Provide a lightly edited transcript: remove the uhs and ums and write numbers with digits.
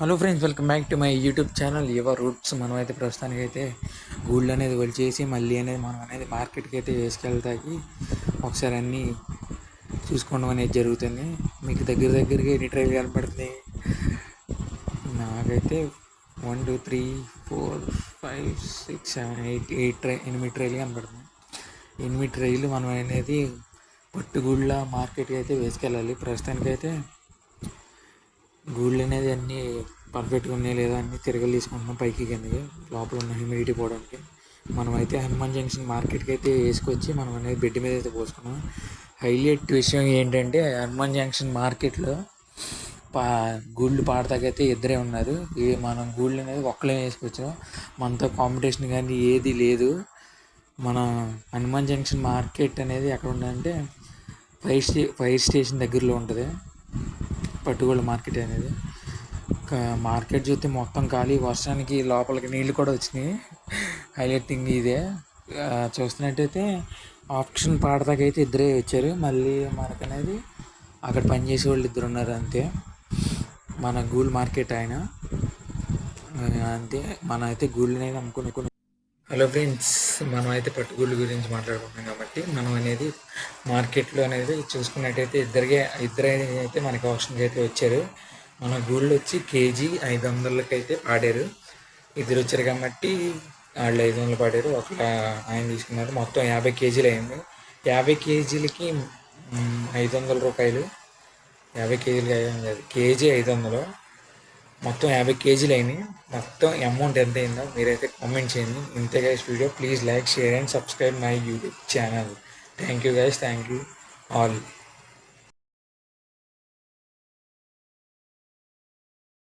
Hello friends, welcome back to my YouTube channel your roots. మనం అయితే ప్రస్తుతానికి అయితే గూళ్ళు అనేది వచ్చేసి మళ్ళీ అనేది మనం అనేది మార్కెట్కి అయితే వేసుకెళ్తాకి ఒకసారి అన్నీ చూసుకోవడం అనేది జరుగుతుంది. మీకు దగ్గరగా ఎన్ని ట్రైలు కనపడుతుంది? నాకైతే 1 2 3 4 5 6 7 8 8 ట్రైలు కనపడుతుంది. 8 ట్రైలు మనం అనేది పట్టుగూళ్ళ మార్కెట్కి అయితే వేసుకెళ్ళాలి. ప్రస్తుతానికైతే గూళ్ళు అనేది అన్నీ పర్ఫెక్ట్గా ఉన్నాయి లేదా అన్నీ తిరగలు తీసుకుంటున్నాం పైకి కిందకి లోపల ఉన్న హ్యూమిడిటీ పోవడానికి. మనమైతే హనుమాన్ జంక్షన్ మార్కెట్కి అయితే వేసుకొచ్చి మనం అనేది బెడ్ మీద అయితే పోసుకున్నాం. హైలైట్ విషయం ఏంటంటే హనుమాన్ జంక్షన్ మార్కెట్లో గూళ్ళు పాడతాకైతే ఇద్దరే ఉన్నారు. మనం గూళ్ళు అనేది ఒక్కలే వేసుకొచ్చాం. మనతో కాంపిటీషన్ కానీ ఏది లేదు. మన హనుమాన్ జంక్షన్ మార్కెట్ అనేది ఎక్కడ ఉందంటే ఫైర్ స్టేషన్ దగ్గరలో ఉంటుంది పట్టుగూళ్ళ మార్కెట్ అనేది. మార్కెట్ చూస్తే మొత్తం ఖాళీ, వర్షానికి లోపలికి నీళ్ళు కూడా వచ్చినాయి. హైలైట్ థింగ్ ఇదే. చూస్తున్నట్టయితే ఆప్షన్ పాడతాకైతే ఇద్దరే వచ్చారు. మళ్ళీ మనకనేది అక్కడ పనిచేసే వాళ్ళు ఇద్దరు ఉన్నారు అంతే. మన గూల్ మార్కెట్ ఆయన అంతే. మన అయితే గూళ్ళు అనేది అమ్ముకుని. హలో ఫ్రెండ్స్, మనం అయితే పట్టుగూళ్ళ గురించి మాట్లాడుకుంటున్నాం కాబట్టి మనం అనేది మార్కెట్లో అనేది చూసుకున్నట్టయితే ఇద్దరే అయితే మనకి ఆప్షన్కి అయితే వచ్చారు. మన గూళ్ళు వచ్చి కేజీ 500కి అయితే పాడారు. ఇద్దరు వచ్చారు కాబట్టి వాళ్ళు 500 పాడారు. ఒక ఆయన తీసుకున్నారు. మొత్తం 50 కేజీలు అయింది. 50 కేజీలకి 500 రూపాయలు. 50 కేజీలకి 500 కాదు, కేజీ 500. మొత్తం 50 కేజీలు అయినాయి. మొత్తం అమౌంట్ ఎంత అయిందో మీరైతే కామెంట్ చేయండి. ఇంతే guys video. Please like, share and subscribe my YouTube channel. Thank you guys, thank you all.